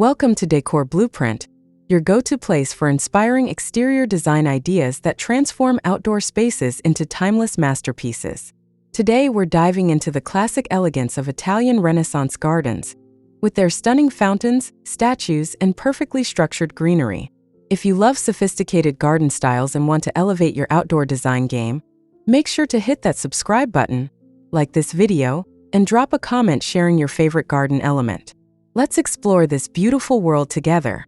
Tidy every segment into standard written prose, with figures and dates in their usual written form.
Welcome to Decor Blueprint, your go-to place for inspiring exterior design ideas that transform outdoor spaces into timeless masterpieces. Today we're diving into the classic elegance of Italian Renaissance gardens, with their stunning fountains, statues, and perfectly structured greenery. If you love sophisticated garden styles and want to elevate your outdoor design game, make sure to hit that subscribe button, like this video, and drop a comment sharing your favorite garden element. Let's explore this beautiful world together.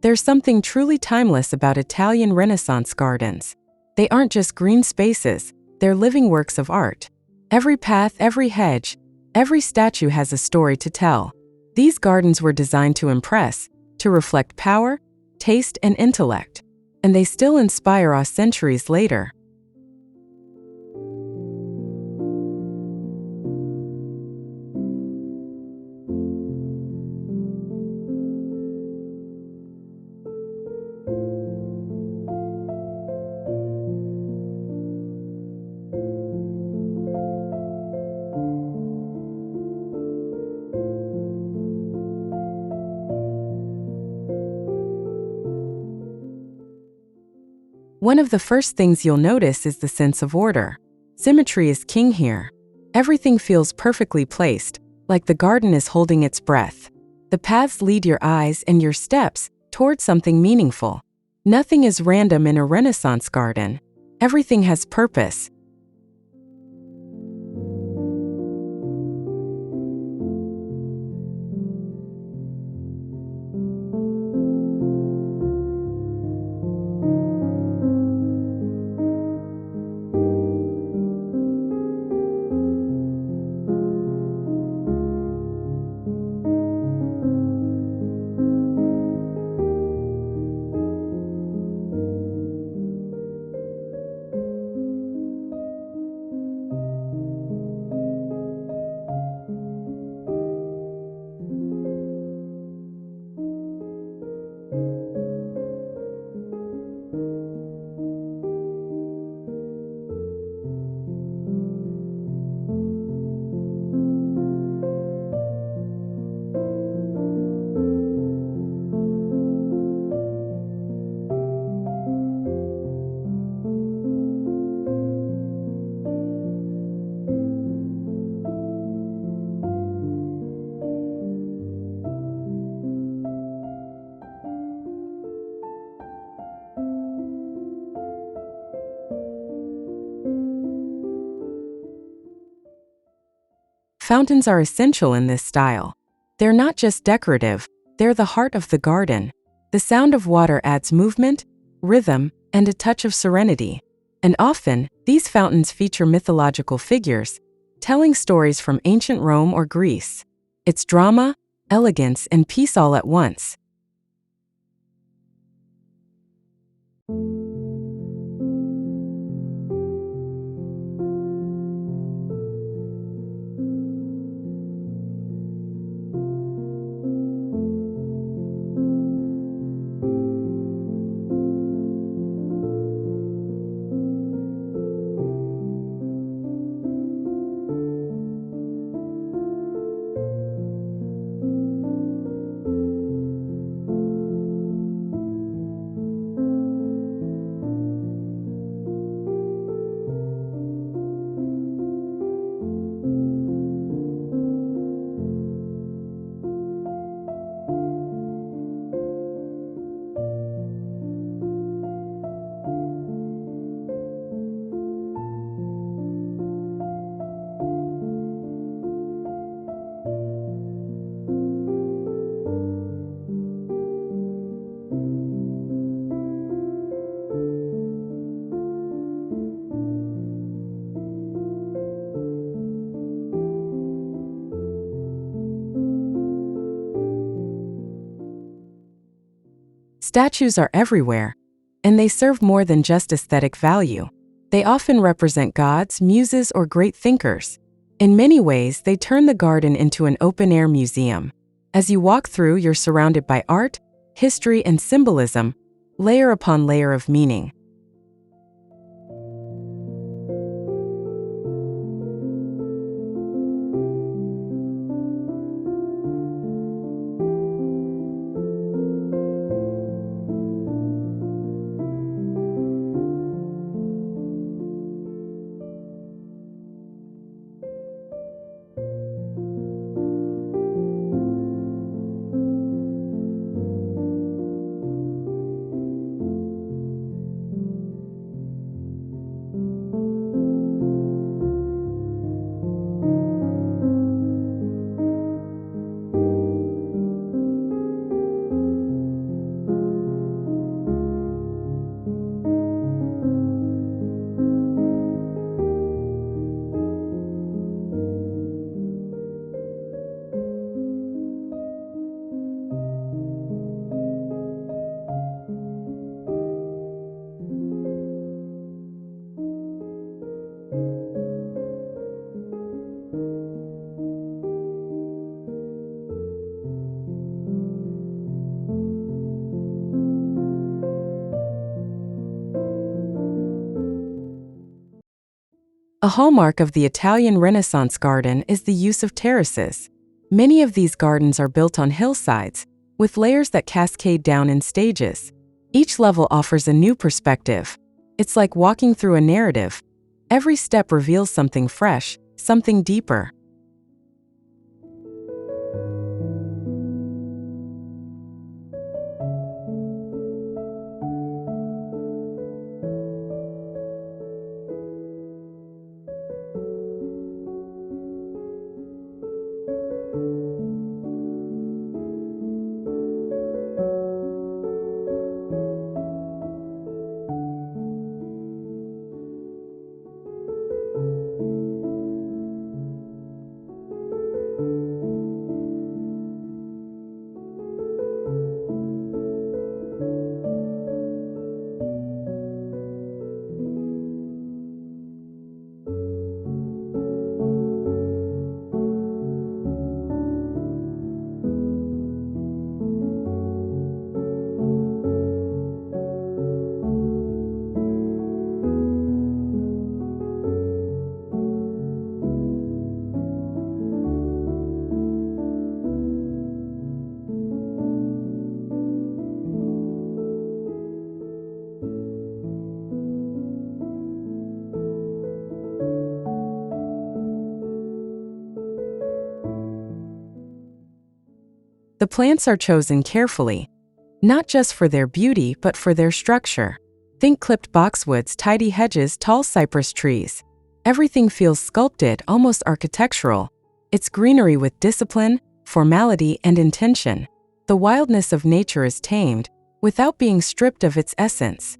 There's something truly timeless about Italian Renaissance gardens. They aren't just green spaces, they're living works of art. Every path, every hedge, every statue has a story to tell. These gardens were designed to impress, to reflect power, taste, and intellect, and they still inspire us centuries later. One of the first things you'll notice is the sense of order. Symmetry is king here. Everything feels perfectly placed, like the garden is holding its breath. The paths lead your eyes and your steps toward something meaningful. Nothing is random in a Renaissance garden. Everything has purpose. Fountains are essential in this style. They're not just decorative, they're the heart of the garden. The sound of water adds movement, rhythm, and a touch of serenity. And often, these fountains feature mythological figures, telling stories from ancient Rome or Greece. It's drama, elegance, and peace all at once. Statues are everywhere, and they serve more than just aesthetic value. They often represent gods, muses, or great thinkers. In many ways, they turn the garden into an open-air museum. As you walk through, you're surrounded by art, history, and symbolism, layer upon layer of meaning. A hallmark of the Italian Renaissance garden is the use of terraces. Many of these gardens are built on hillsides, with layers that cascade down in stages. Each level offers a new perspective. It's like walking through a narrative. Every step reveals something fresh, something deeper. The plants are chosen carefully, not just for their beauty but for their structure. Think clipped boxwoods, tidy hedges, tall cypress trees. Everything feels sculpted, almost architectural. It's greenery with discipline, formality, and intention. The wildness of nature is tamed, without being stripped of its essence.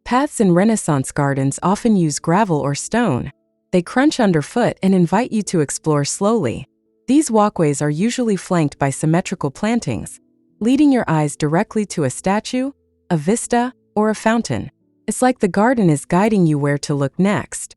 Paths in Renaissance gardens often use gravel or stone. They crunch underfoot and invite you to explore slowly. These walkways are usually flanked by symmetrical plantings, leading your eyes directly to a statue, a vista, or a fountain. It's like the garden is guiding you where to look next.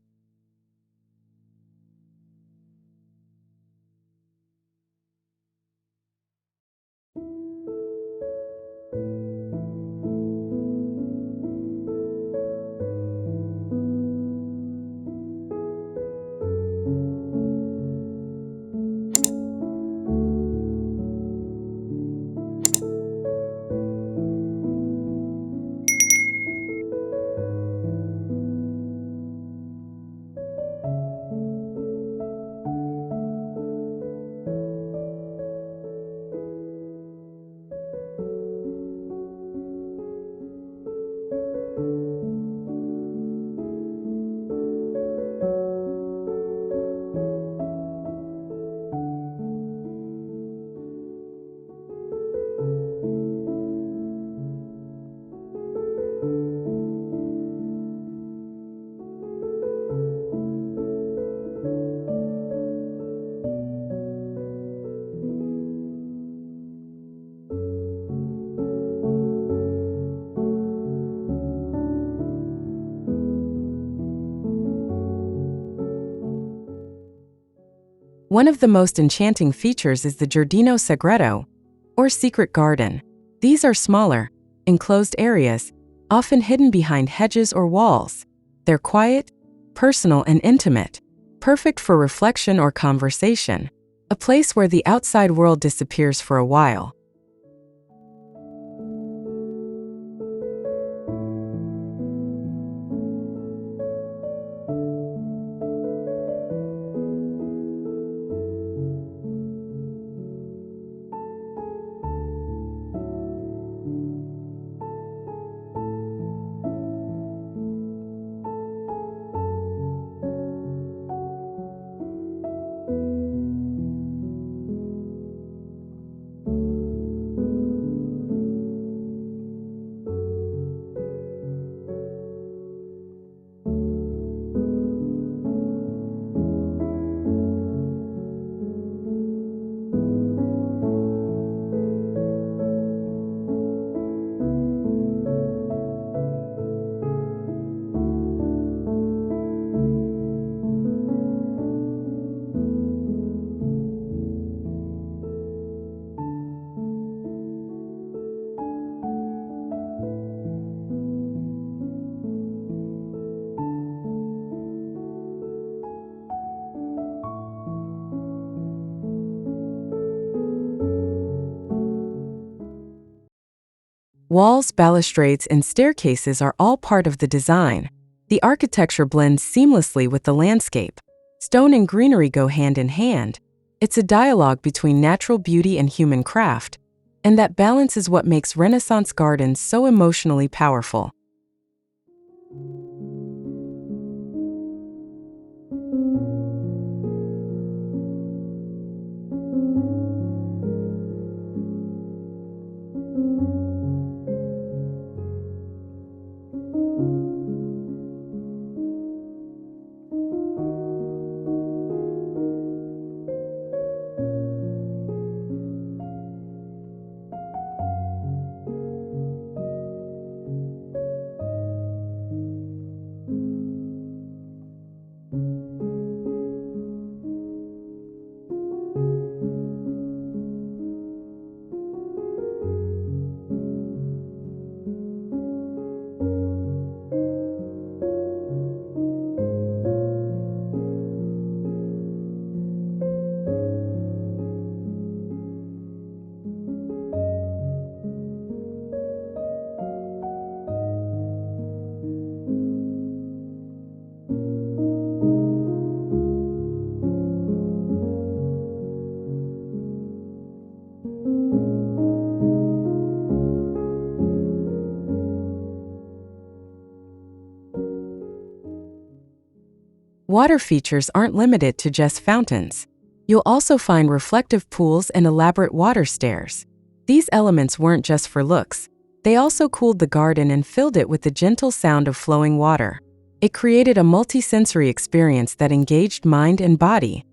One of the most enchanting features is the Giardino Segreto, or secret garden. These are smaller, enclosed areas, often hidden behind hedges or walls. They're quiet, personal, and intimate, perfect for reflection or conversation, a place where the outside world disappears for a while. Walls, balustrades, and staircases are all part of the design. The architecture blends seamlessly with the landscape. Stone and greenery go hand in hand. It's a dialogue between natural beauty and human craft, and that balance is what makes Renaissance gardens so emotionally powerful. Water features aren't limited to just fountains. You'll also find reflective pools and elaborate water stairs. These elements weren't just for looks. They also cooled the garden and filled it with the gentle sound of flowing water. It created a multi-sensory experience that engaged mind and body.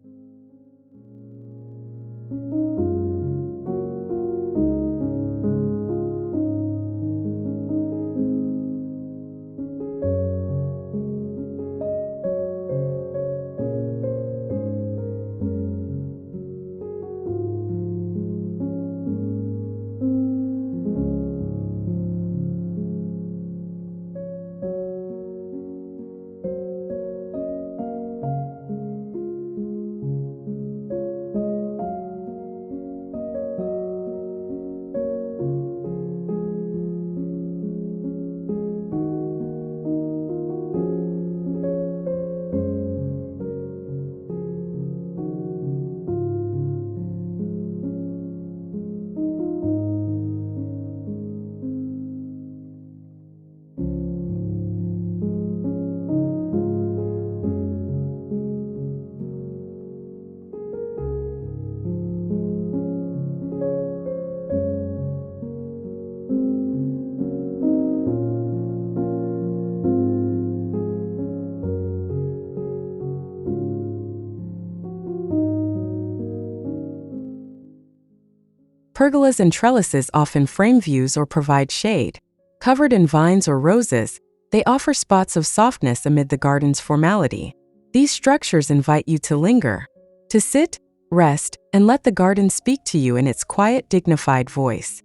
Pergolas and trellises often frame views or provide shade. Covered in vines or roses, they offer spots of softness amid the garden's formality. These structures invite you to linger, to sit, rest, and let the garden speak to you in its quiet, dignified voice.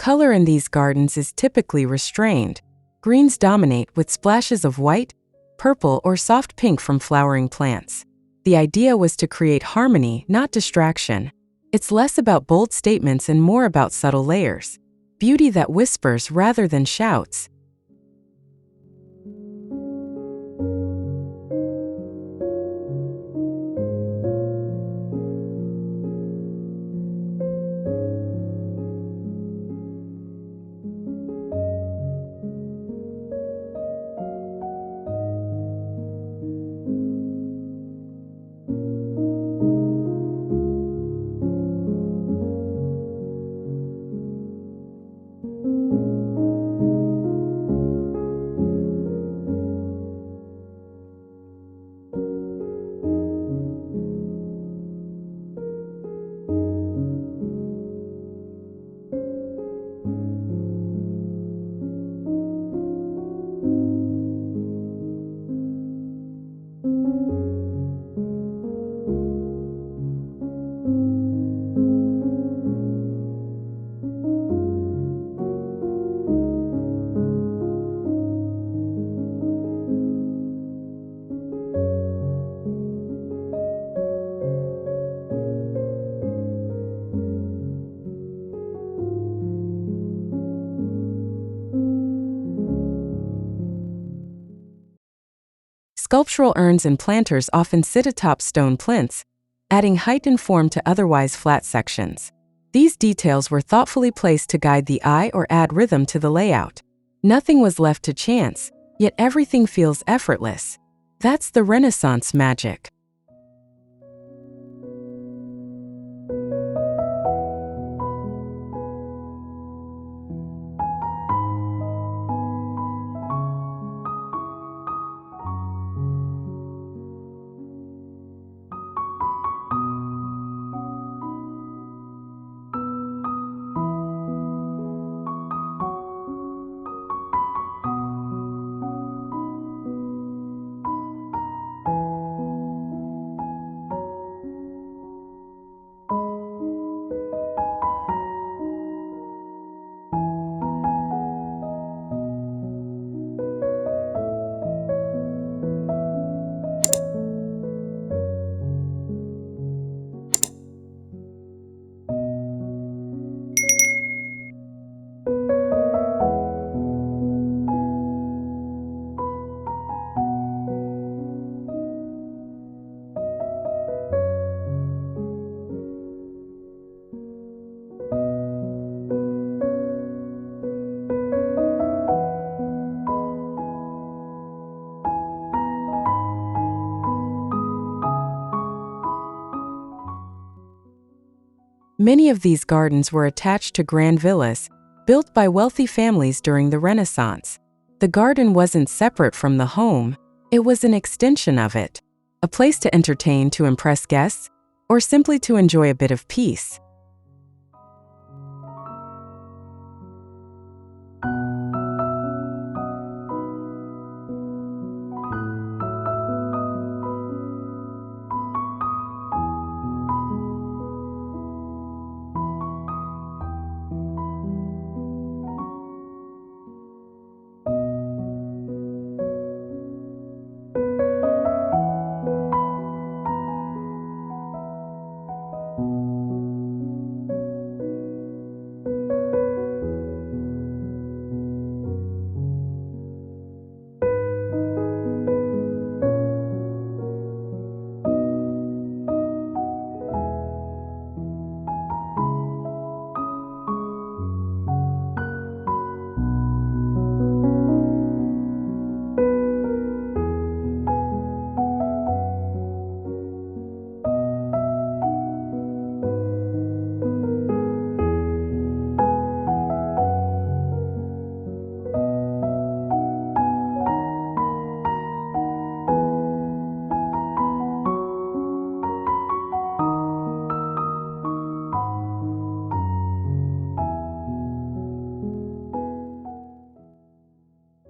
Color in these gardens is typically restrained. Greens dominate with splashes of white, purple, or soft pink from flowering plants. The idea was to create harmony, not distraction. It's less about bold statements and more about subtle layers. Beauty that whispers rather than shouts. Sculptural urns and planters often sit atop stone plinths, adding height and form to otherwise flat sections. These details were thoughtfully placed to guide the eye or add rhythm to the layout. Nothing was left to chance, yet everything feels effortless. That's the Renaissance magic. Many of these gardens were attached to grand villas, built by wealthy families during the Renaissance. The garden wasn't separate from the home, it was an extension of it, a place to entertain to impress guests, or simply to enjoy a bit of peace.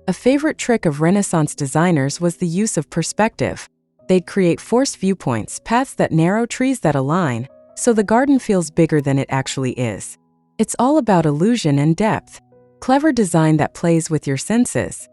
A favorite trick of Renaissance designers was the use of perspective. They'd create forced viewpoints, paths that narrow, trees that align, so the garden feels bigger than it actually is. It's all about illusion and depth. Clever design that plays with your senses.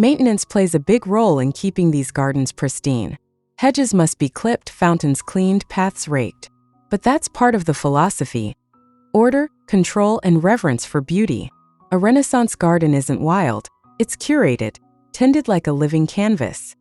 Maintenance plays a big role in keeping these gardens pristine. Hedges must be clipped, fountains cleaned, paths raked. But that's part of the philosophy. Order, control, and reverence for beauty. A Renaissance garden isn't wild, it's curated, tended like a living canvas.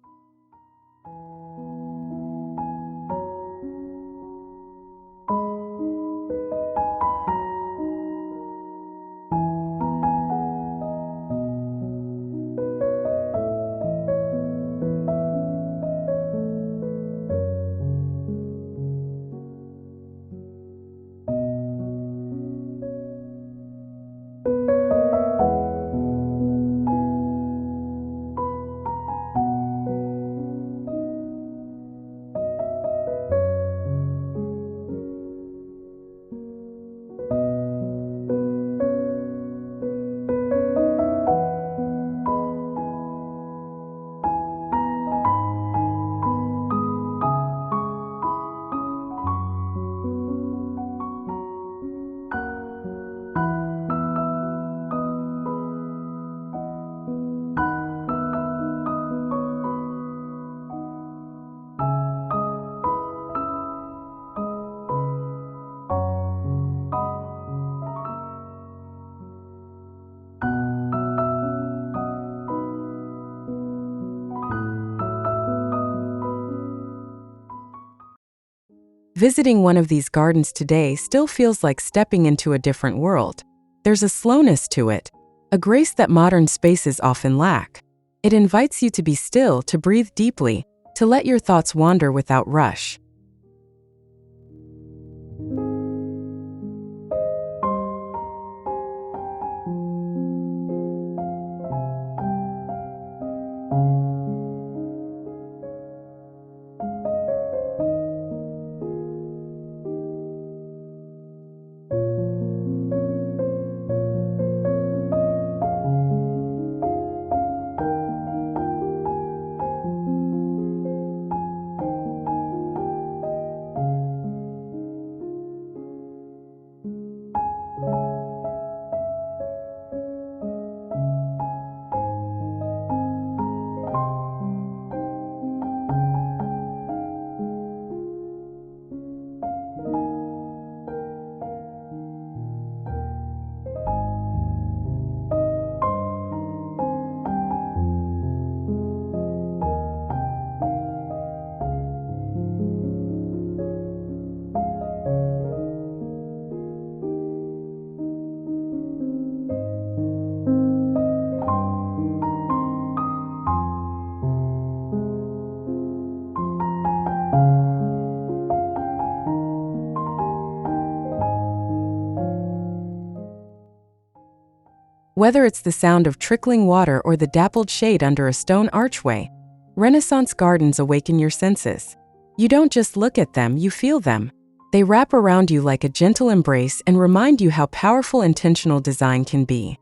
Visiting one of these gardens today still feels like stepping into a different world. There's a slowness to it, a grace that modern spaces often lack. It invites you to be still, to breathe deeply, to let your thoughts wander without rush. Whether it's the sound of trickling water or the dappled shade under a stone archway, Renaissance gardens awaken your senses. You don't just look at them, you feel them. They wrap around you like a gentle embrace and remind you how powerful intentional design can be.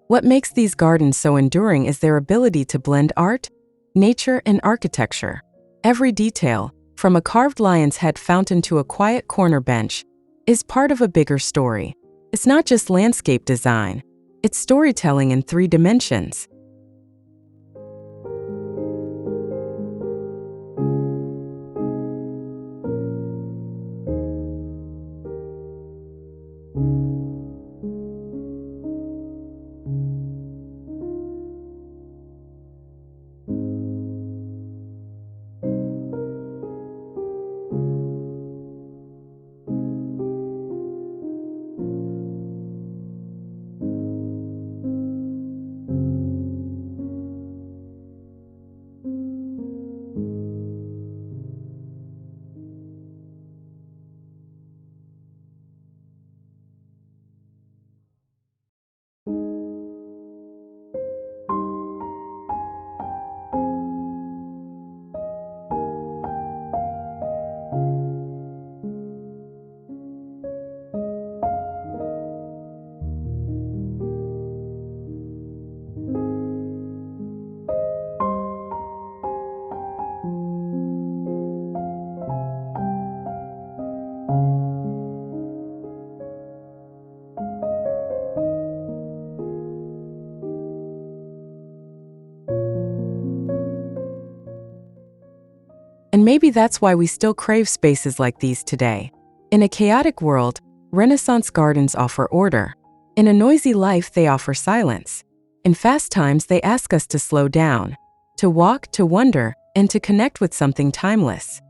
What makes these gardens so enduring is their ability to blend art, nature, and architecture. Every detail, from a carved lion's head fountain to a quiet corner bench, is part of a bigger story. It's not just landscape design, it's storytelling in 3 dimensions. And maybe that's why we still crave spaces like these today. In a chaotic world, Renaissance gardens offer order. In a noisy life, they offer silence. In fast times, they ask us to slow down, to walk, to wonder, and to connect with something timeless.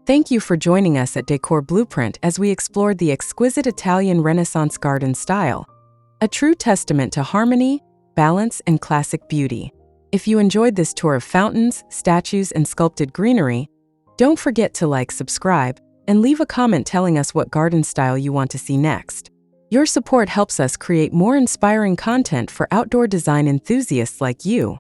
Thank you for joining us at Decor Blueprint as we explored the exquisite Italian Renaissance garden style, a true testament to harmony, balance, and classic beauty. If you enjoyed this tour of fountains, statues, and sculpted greenery, don't forget to like, subscribe, and leave a comment telling us what garden style you want to see next. Your support helps us create more inspiring content for outdoor design enthusiasts like you.